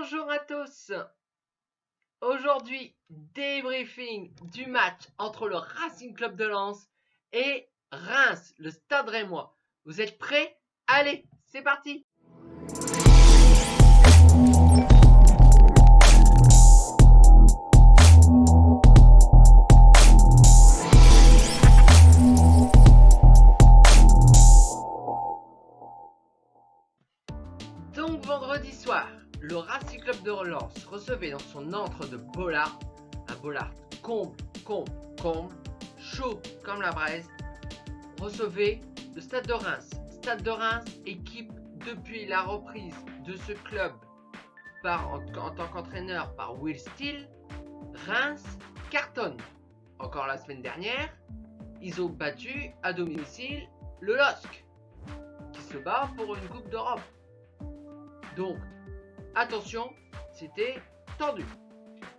Bonjour à tous. Aujourd'hui, débriefing du match entre le Racing Club de Lens et Reims, le Stade Rémois. Vous êtes prêts? Allez, c'est parti. Donc vendredi soir, le Racing Club de Lens recevait dans son antre de Bollard, un Bollard comble, chaud comme la braise, recevait le Stade de Reims. Stade de Reims, équipe depuis la reprise de ce club en tant qu'entraîneur par Will Steele. Reims cartonne. Encore la semaine dernière, ils ont battu à domicile le LOSC, qui se bat pour une Coupe d'Europe. Donc, attention, c'était tendu.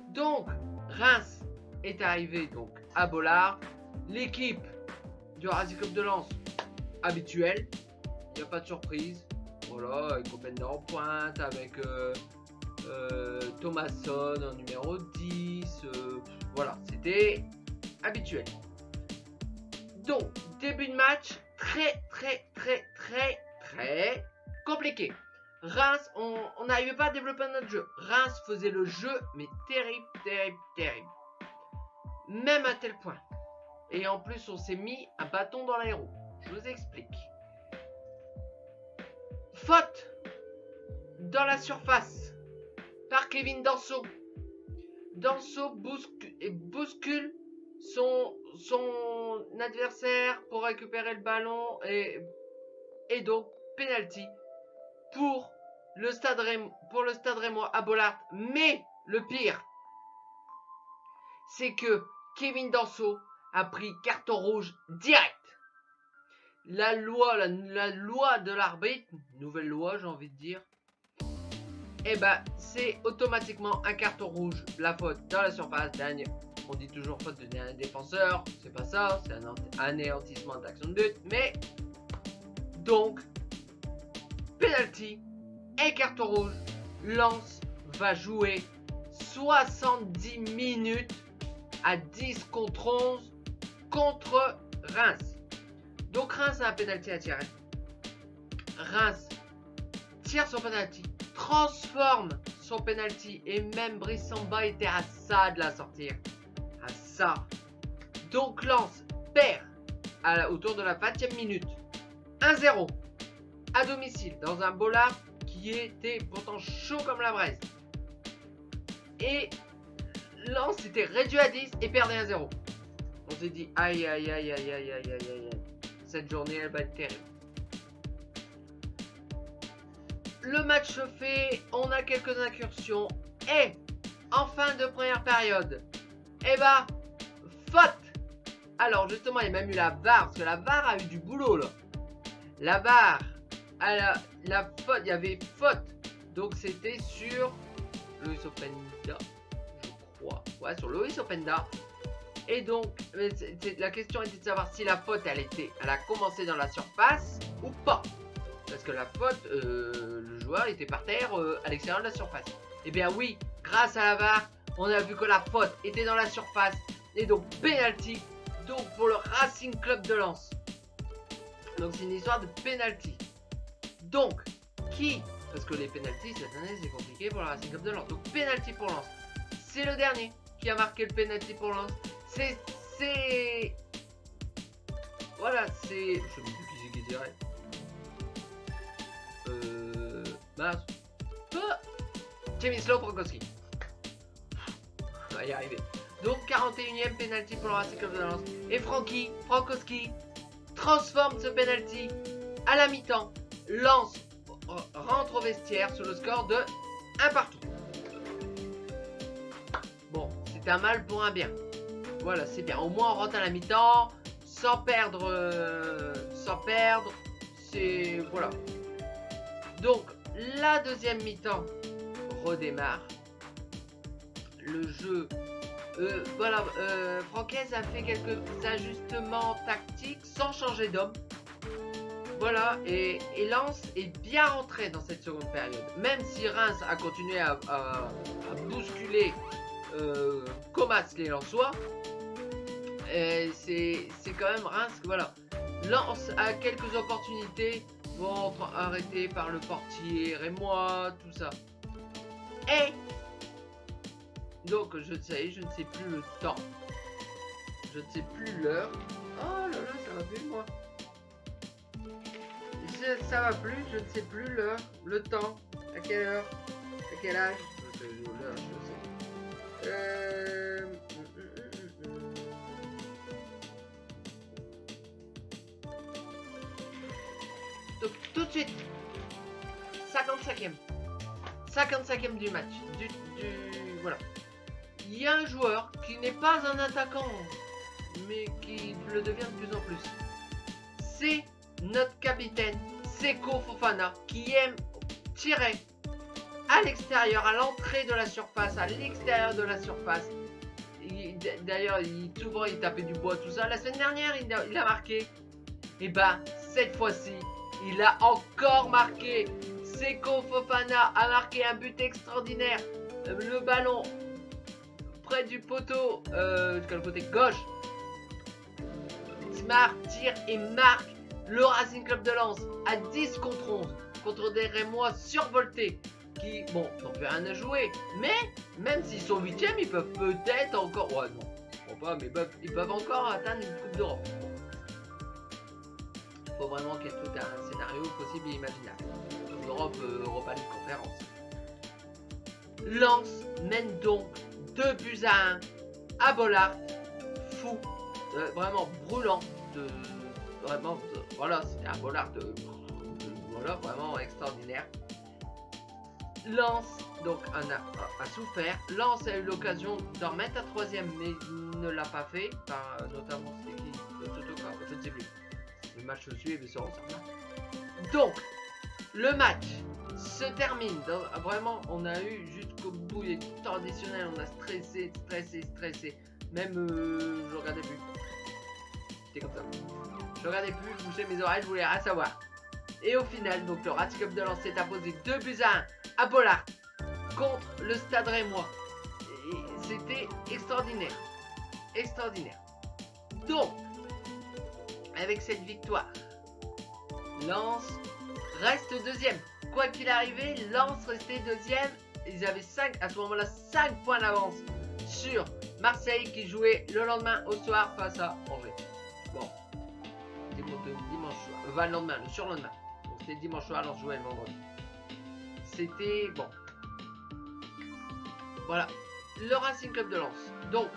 Donc, Reims est arrivé donc à Bollard. L'équipe du Racing Club de Lens, habituelle, il n'y a pas de surprise. Voilà, avec Openda en pointe, avec Thomasson en numéro 10. Voilà, c'était habituel. Donc, début de match très compliqué. Reims, on n'arrivait pas à développer notre jeu. Reims faisait le jeu, mais terrible. Même à tel point. Et en plus, on s'est mis un bâton dans les roues. Je vous explique. Faute dans la surface par Kevin Danso. Danso bouscule son adversaire pour récupérer le ballon et donc penalty pour le Stade Rémois à Bollard. Mais le pire, c'est que Kevin Danso a pris carton rouge direct. La loi de l'arbitre, nouvelle loi j'ai envie de dire, c'est automatiquement un carton rouge. La faute dans la surface, on dit toujours faute de dernier défenseur, c'est pas ça, c'est un anéantissement d'action de but, mais donc penalty et carton rouge. Lens va jouer 70 minutes à 10 contre 11 contre Reims. Donc Reims a un penalty à tirer. Reims tire son penalty, transforme son penalty, et même Brice Samba était à ça de la sortir. À ça. Donc Lens perd autour de la 20e minute. 1-0 à domicile dans un Bollard qui était pourtant chaud comme la braise. Et Lens était réduit à 10 et perdait 1-0. On s'est dit aïe. Cette journée elle va être terrible. Le match se fait, on a quelques incursions et en fin de première période, faute. Alors justement, il y a même eu la VAR, parce que la VAR a eu du boulot là. La VAR, la faute, il y avait faute. Donc c'était sur Loïs Openda, je crois. Ouais, sur Loïs Openda. Et donc, la question était de savoir si la faute, elle a commencé dans la surface ou pas. Parce que la faute, le joueur était par terre à l'extérieur de la surface. Eh bien oui, grâce à la VAR, on a vu que la faute était dans la surface. Et donc, penalty, donc pour le Racing Club de Lens. Donc c'est une histoire de penalty. Donc, parce que les penalties cette année c'est compliqué pour le Racing Club de Lens. Donc penalty pour Lens. C'est le dernier qui a marqué le penalty pour Lens. Voilà, c'est... Je sais même plus qui dirait. Przemysław Frankowski. On va y arriver. Donc 41e penalty pour le Racing Club de Lens. Et Frankowski transforme ce penalty à la mi-temps. Lens rentre au vestiaire sur le score de 1-1. Bon, c'est un mal pour un bien. Voilà, c'est bien. Au moins on rentre à la mi-temps sans perdre. C'est... Voilà. Donc, la deuxième mi-temps redémarre. Le jeu... Francaise a fait quelques ajustements tactiques sans changer d'homme. Voilà, et Lens est bien rentré dans cette seconde période. Même si Reims a continué à bousculer Comas les Lensois, c'est quand même Reims, voilà. Lens a quelques opportunités, bon, arrêté par le portier rémois, tout ça. Et donc je ne sais plus le temps. Je ne sais plus l'heure. Oh là là, ça va plus moi. Ça va plus, je ne sais plus l'heure, le temps, à quelle heure, à quel âge. L'heure, je sais. Donc tout de suite, 55e du match. Voilà. Il y a un joueur qui n'est pas un attaquant, mais qui le devient de plus en plus. C'est notre capitaine, Seko Fofana, qui aime tirer à l'extérieur, à l'entrée de la surface, à l'extérieur de la surface. D'ailleurs, souvent il tapait du bois, tout ça. La semaine dernière, il a marqué. Et ben, cette fois-ci, il a encore marqué. Seko Fofana a marqué un but extraordinaire. Le ballon près du poteau, du côté gauche. Smart tire et marque. Le Racing Club de Lens à 10 contre 11 contre des Rémois survoltés qui, bon, n'ont plus rien à jouer. Mais, même s'ils sont 8e, ils peuvent peut-être encore... Ouais, non, je crois pas, mais ils peuvent encore atteindre une Coupe d'Europe. Il faut vraiment qu'il y ait tout un scénario possible et imaginable. Coupe d'Europe, Europa League Conférence. Lens mène donc 2 buts à 1 à Bollard. Fou, vraiment brûlant. Vraiment, voilà, c'était un Bollard voilà, vraiment extraordinaire. Lens donc a souffert. Lens a eu l'occasion d'en mettre à 3e, mais ne l'a pas fait, par notamment c'était qui, Totoka, je ne sais plus. Le match se suit et se ressemble. Donc, le match se termine. Vraiment, on a eu jusqu'au bout des temps additionnels, on a stressé. Même, je regardais plus. C'était comme ça. Je regardais plus, je bouchais mes oreilles, je voulais rien savoir. Et au final, donc le Racing Club de Lens s'est imposé 2 buts à 1 à Bollard contre le Stade Rémois. C'était extraordinaire. Extraordinaire. Donc, avec cette victoire, Lens reste 2e. Quoi qu'il arrivait, Lens restait 2e. Ils avaient à ce moment-là 5 points d'avance sur Marseille qui jouait le lendemain au soir face à Angers. Bon, c'était pour dimanche soir. Le lendemain, le surlendemain. Donc c'était dimanche soir, Lens jouait le vendredi. C'était bon. Voilà, le Racing Club de Lens. Donc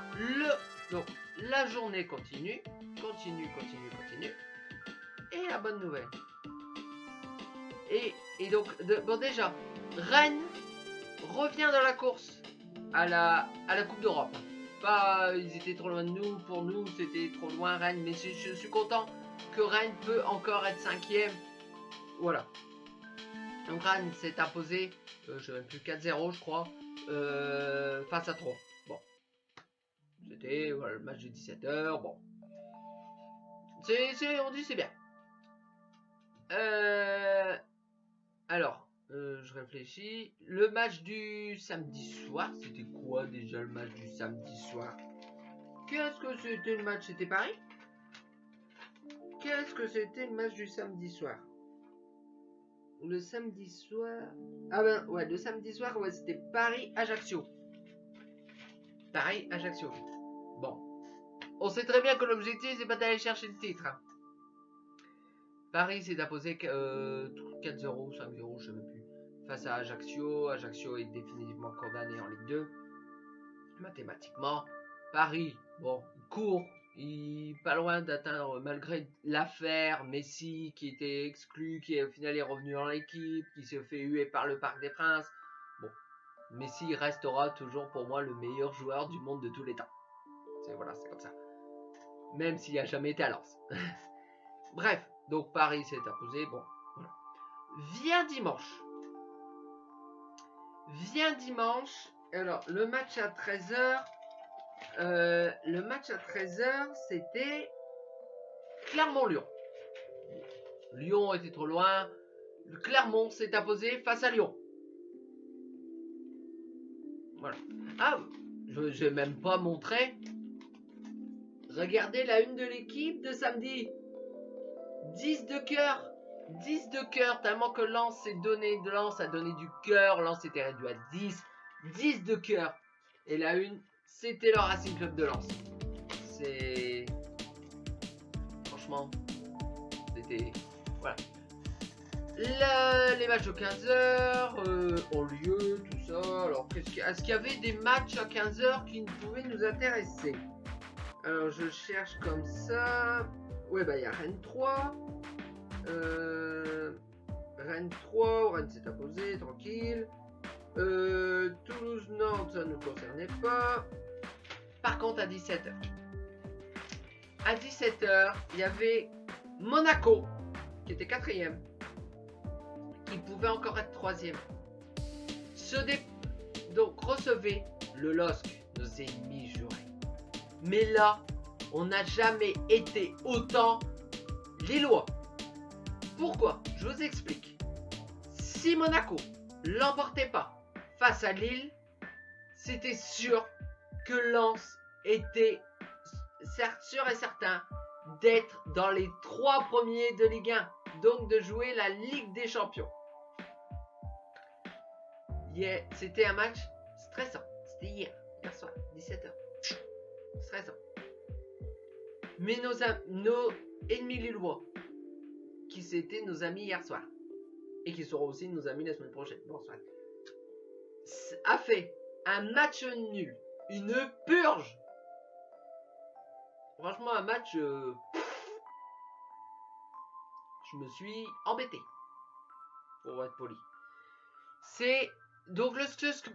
la journée continue. Et la bonne nouvelle. Et donc, bon déjà, Rennes revient dans la course à la Coupe d'Europe. Pas, ils étaient trop loin de nous, pour nous c'était trop loin Rennes, mais je suis content que Rennes peut encore être 5e. Voilà. Donc Rennes s'est imposé, je ne sais même plus, 4-0 je crois, face à 3. Bon. C'était voilà, le match de 17h, bon. On dit c'est bien. Alors, je réfléchis. Le match du samedi soir, c'était quoi déjà le match du samedi soir? Qu'est-ce que c'était le match? C'était Paris? Qu'est-ce que c'était le match du samedi soir? Le samedi soir... Ah ben, ouais, le samedi soir, ouais, c'était Paris-Ajaccio. Paris-Ajaccio. Bon. On sait très bien que l'objectif, c'est pas d'aller chercher le titre. Hein. Paris s'est imposé 4-0, 5-0, je sais même plus. Face à Ajaccio. Ajaccio est définitivement condamné en Ligue 2. Mathématiquement. Paris, bon, il court. Il pas loin d'atteindre, malgré l'affaire Messi qui était exclu, qui au final est revenu dans l'équipe, qui se fait huer par le Parc des Princes. Bon, Messi restera toujours pour moi le meilleur joueur du monde de tous les temps. Voilà, c'est comme ça. Même s'il n'a jamais été à Lens. Bref, donc Paris s'est imposé. Bon, voilà. Vient dimanche. Alors, le match à 13h. Le match à 13h, c'était Clermont-Lyon. Lyon était trop loin. Le Clermont s'est imposé face à Lyon. Voilà. Ah, je vais même pas montrer. Regardez la une de l'équipe de samedi. 10 de cœur. 10 de cœur, tellement que Lens s'est donné. Lens a donné du cœur. Lens était réduit à 10. 10 de cœur. Et la une, c'était le Racing Club de Lens. C'est... Franchement, c'était... Voilà. Les matchs de 15h ont lieu, tout ça. Alors, est-ce qu'il y avait des matchs à 15h qui pouvaient nous intéresser? Alors, je cherche comme ça. Ouais, bah, il y a Rennes 3. Rennes 3, Rennes s'est imposé, tranquille. Toulouse-Nantes, ça ne nous concernait pas. Par contre, à 17h. À 17h, il y avait Monaco, qui était 4ème. Qui pouvait encore être 3ème. Donc, recevez le LOSC, nos ennemis jurés. Mais là, on n'a jamais été autant lillois. Pourquoi? Je vous explique. Si Monaco l'emportait pas face à Lille, c'était sûr que Lens était sûr et certain d'être dans les 3 premiers de Ligue 1, donc de jouer la Ligue des Champions. C'était un match stressant. C'était hier soir, 17h. Stressant. Mais nos ennemis lillois, qui c'était nos amis hier soir, et qui seront aussi nos amis la semaine prochaine, bonsoir, a fait un match nul, une purge. Franchement, un match... je me suis embêté, pour être poli. Donc le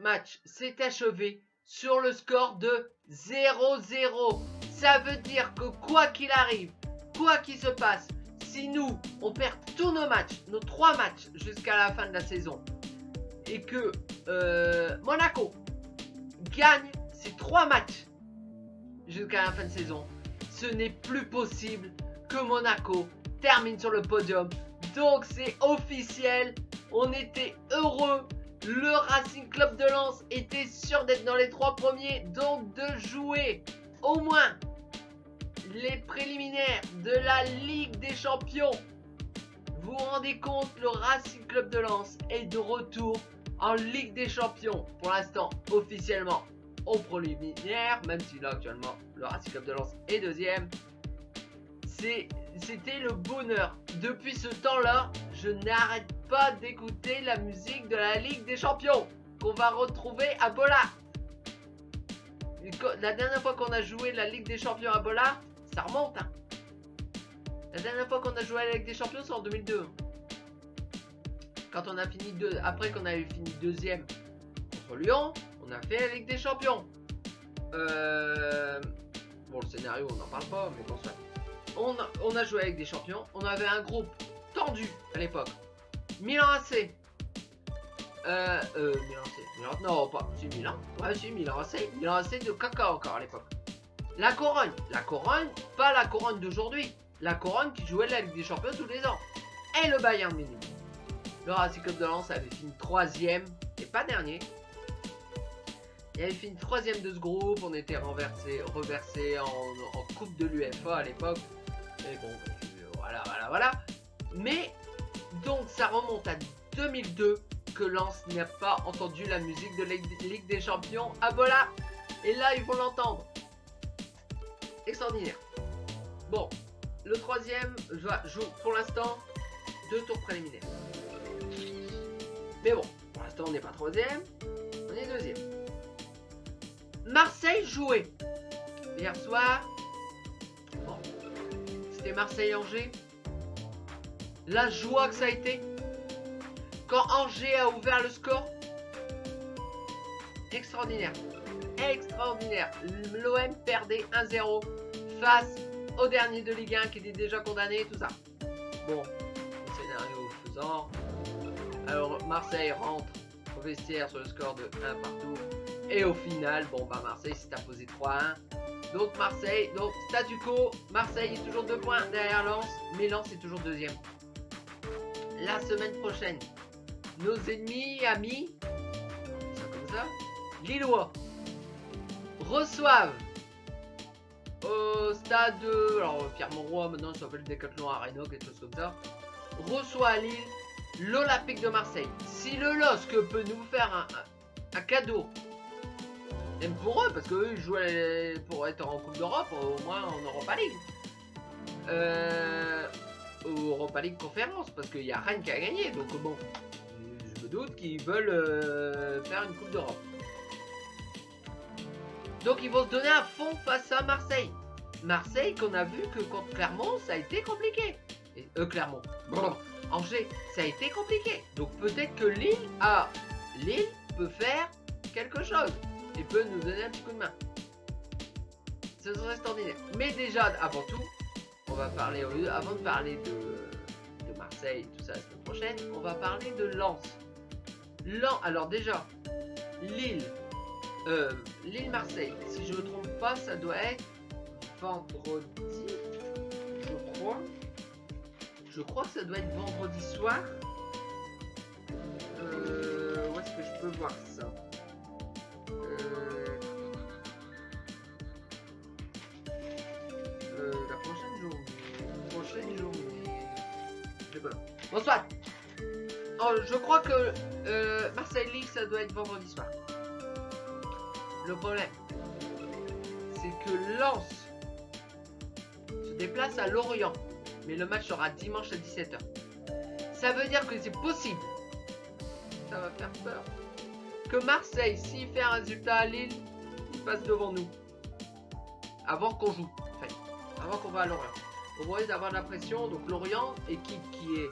match s'est achevé sur le score de 0-0. Ça veut dire que quoi qu'il arrive, quoi qu'il se passe, si nous, on perd tous nos matchs, nos 3 matchs jusqu'à la fin de la saison, et que Monaco gagne ses 3 matchs jusqu'à la fin de saison, ce n'est plus possible que Monaco termine sur le podium. Donc c'est officiel, on était heureux. Le Racing Club de Lens était sûr d'être dans les 3 premiers, donc de jouer au moins les préliminaires de la Ligue des Champions. Vous vous rendez compte, le Racing Club de Lens est de retour en Ligue des Champions. Pour l'instant, officiellement au préliminaire, même si là actuellement le Racing Club de Lens est 2ème. C'était le bonheur. Depuis ce temps-là, je n'arrête pas d'écouter la musique de la Ligue des Champions qu'on va retrouver à Bola. La dernière fois qu'on a joué la Ligue des Champions à Bola, ça remonte. Hein. La dernière fois qu'on a joué à la Ligue des Champions, c'est en 2002. Quand on a fini après qu'on avait fini 2ème contre Lyon, on a fait la Ligue des Champions. Bon, le scénario, on n'en parle pas, mais bon, ça. On a joué avec des champions. On avait un groupe tendu à l'époque. Milan AC. Milan, non, pas. C'est Milan. Ouais, c'est Milan AC. Milan AC de caca encore à l'époque. La Corogne. La Corogne, pas la Corogne d'aujourd'hui. La Corogne qui jouait la Ligue des Champions tous les ans. Et le Bayern Munich. Le Racing Club de Lens avait fini 3ème et pas dernier. Il avait fini 3ème de ce groupe. On était reversé en Coupe de l'UEFA à l'époque. Mais bon, voilà. Mais, donc, ça remonte à 2002 que Lens n'a pas entendu la musique de Ligue des Champions à Bola. Et là, ils vont l'entendre. Extraordinaire. Bon, le 3ème joue pour l'instant 2 tours préliminaires. Mais bon, pour l'instant, on n'est pas 3ème. On est 2ème. Marseille jouait. Hier soir, bon, c'était Marseille-Angers. La joie que ça a été quand Angers a ouvert le score. Extraordinaire. L'OM perdait 1-0 face au dernier de Ligue 1 qui était déjà condamné et tout ça. Bon, le scénario faisant. Alors Marseille rentre au vestiaire sur le score de 1 partout. Et au final, bon bah Marseille s'est imposé 3-1. Donc statu quo, Marseille est toujours 2 points derrière Lens, mais Lens est toujours 2ème. la semaine prochaine, nos ennemis, amis, c'est comme ça, Lillois, reçoivent au stade, alors Pierre-Mauroy, maintenant ça s'appelle Decathlon Arena, quelque chose comme ça, reçoit à Lille l'Olympique de Marseille. Si le LOSC peut nous faire un cadeau, même pour eux, parce qu'eux ils jouent pour être en Coupe d'Europe, au moins en Europa League. Europa League conférence, parce qu'il n'y a rien qu'à gagner, donc bon, je me doute qu'ils veulent faire une Coupe d'Europe. Donc ils vont se donner à fond face à Marseille. Marseille qu'on a vu que contre Clermont ça a été compliqué. Clermont. Bon, Angers, ça a été compliqué. Donc peut-être que Lille peut faire quelque chose et peut nous donner un petit coup de main. Ce serait extraordinaire. Mais déjà, avant tout, on va parler, avant de parler de Marseille, tout ça la semaine prochaine, on va parler de Lens. Alors déjà, Lille-Marseille, si je ne me trompe pas, ça doit être vendredi, je crois. Je crois que ça doit être vendredi soir. Où est-ce que je peux voir ça? La prochaine journée. Je sais pas. Bonsoir. Oh, je crois que Marseille-Lille, ça doit être vendredi soir. Le problème, c'est que Lens se déplace à Lorient, mais le match sera dimanche à 17h. Ça veut dire que c'est possible, ça va faire peur, que Marseille, s'il fait un résultat à Lille, il passe devant nous. Avant qu'on joue, en fait. Avant qu'on va à Lorient. On risque d'avoir de la pression, donc Lorient, équipe qui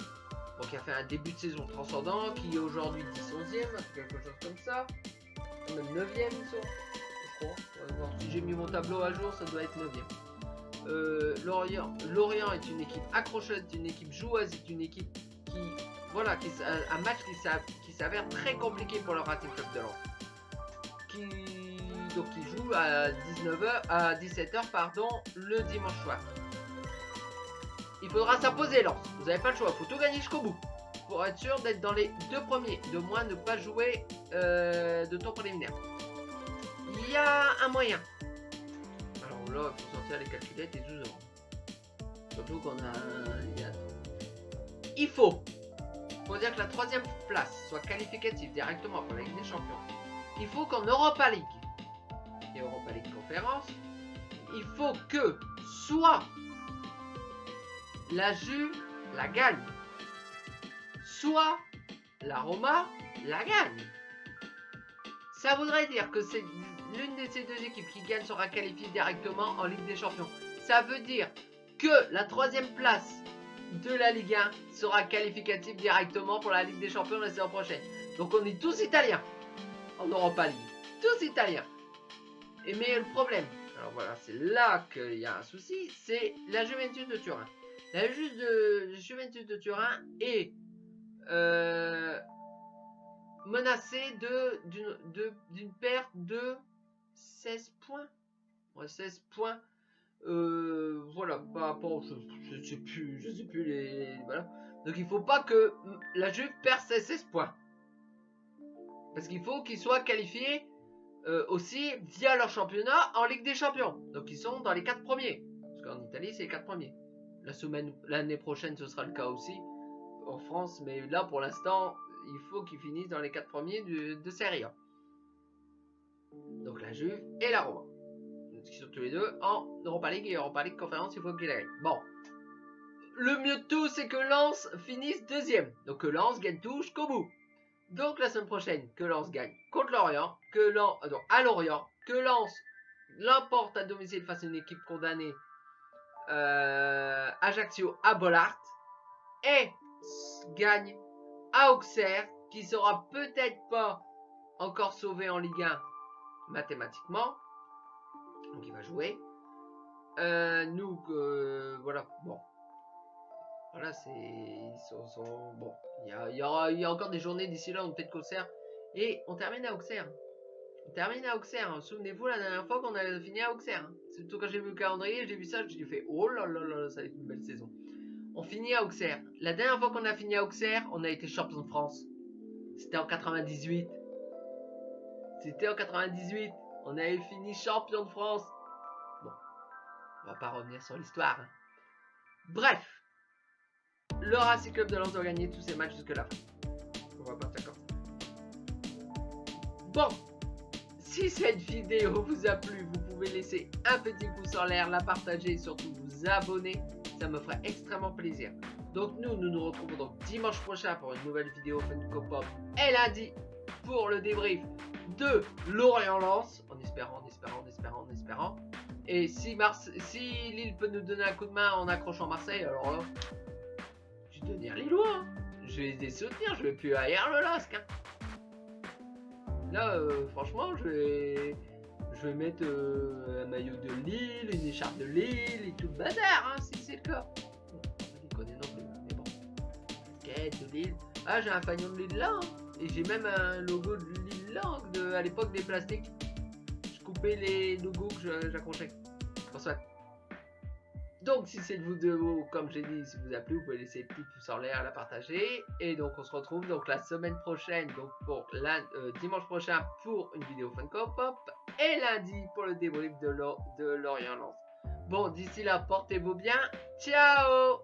a fait un début de saison transcendant, qui est aujourd'hui 10-11e, quelque chose comme ça. Même 9e ils sont, je crois. Si j'ai mis mon tableau à jour, ça doit être 9e. Lorient est une équipe accrocheuse, une équipe joueuse, c'est une équipe un match qui s'avère très compliqué pour le Racing Club de Lens. Donc qui joue à 17h le dimanche soir. Il faudra s'imposer Lens, vous n'avez pas le choix, il faut tout gagner jusqu'au bout. Pour être sûr d'être dans les 2 premiers, de moins ne pas jouer de tour préliminaire. Il y a un moyen. Alors là, il faut sortir les calculettes et 12 euros. Surtout qu'on il faut dire que la 3e place soit qualificative directement pour la Ligue des Champions. Il faut qu'en Europa League et Europa League Conférence, il faut que soit la Juve la gagne, soit la Roma la gagne. Ça voudrait dire que c'est l'une de ces 2 équipes qui gagne sera qualifiée directement en Ligue des Champions. Ça veut dire que la 3e place de la Ligue 1 sera qualificative directement pour la Ligue des Champions la saison prochaine. Donc on est tous italiens en Europa League. Tous italiens. Mais le problème, alors voilà, c'est là qu'il y a un souci, c'est la Juventus de Turin. La Juventus de Turin est menacée d'une perte de 16 points. Ouais, 16 points. Voilà, par rapport, je sais plus les voilà. Donc il faut pas que la Juve perde ses 16 points. Parce qu'il faut qu'ils soient qualifiés aussi via leur championnat en Ligue des Champions. Donc ils sont dans les 4 premiers. Parce qu'en Italie, c'est les 4 premiers. L'année prochaine, ce sera le cas aussi en France. Mais là, pour l'instant, il faut qu'ils finissent dans les 4 premiers de Serie A. Donc la Juve et la Roma. Qui sont tous les deux en Europa League et Europa League Conférence, il faut qu'ils gagnent. Bon. Le mieux de tout, c'est que Lens finisse 2e. Donc que Lens gagne tout jusqu'au bout. Donc la semaine prochaine, que Lens gagne contre Lorient, à Lorient, que Lens l'emporte à domicile face à une équipe condamnée, Ajaccio à Bollaert, et gagne à Auxerre, qui sera peut-être pas encore sauvé en Ligue 1 mathématiquement, donc il va jouer. Voilà, bon. Voilà, bon. Il y a encore des journées d'ici là, on peut-être qu'Auxerre. Et on termine à Auxerre. Hein. Souvenez-vous la dernière fois qu'on a fini à Auxerre. Hein. Surtout quand j'ai vu le calendrier, j'ai vu ça, j'ai fait oh là là là, ça va être une belle saison. On finit à Auxerre. La dernière fois qu'on a fini à Auxerre, on a été champion de France. C'était en 98. C'était en 98. On avait fini champion de France. Bon, on va pas revenir sur l'histoire. Hein. Bref, le Racing Club de Lens doit gagner tous ses matchs jusque la fin. On va partir comme ça. Bon, si cette vidéo vous a plu, vous pouvez laisser un petit pouce en l'air, la partager et surtout vous abonner. Ça me ferait extrêmement plaisir. Donc nous nous retrouvons donc dimanche prochain pour une nouvelle vidéo Funko Pop et lundi pour le débrief de Lorient-Lens, en espérant. Et si Lille peut nous donner un coup de main en accrochant Marseille, alors là, je vais devenir Lillois. Hein. Je vais les soutenir, je vais plus haïr le LOSC. Hein. Là, franchement, je vais mettre un maillot de Lille, une écharpe de Lille et tout le bazar, hein, si c'est le cas. Bon, on les connaît non plus, mais bon. Quête de Lille. Ah, j'ai un fanion de Lille là, hein. Et j'ai même un logo de Lille là, à l'époque des plastiques. Je coupais les logos que j'accrochais. Pour ça. Donc, si cette vidéo, comme j'ai dit, si vous a plu, vous pouvez laisser un petit pouce en l'air, la partager. Et donc, on se retrouve donc la semaine prochaine, donc pour dimanche prochain pour une vidéo Funko Pop. Et lundi pour le débrief de Lorient-Lens. Bon, d'ici là, portez-vous bien. Ciao!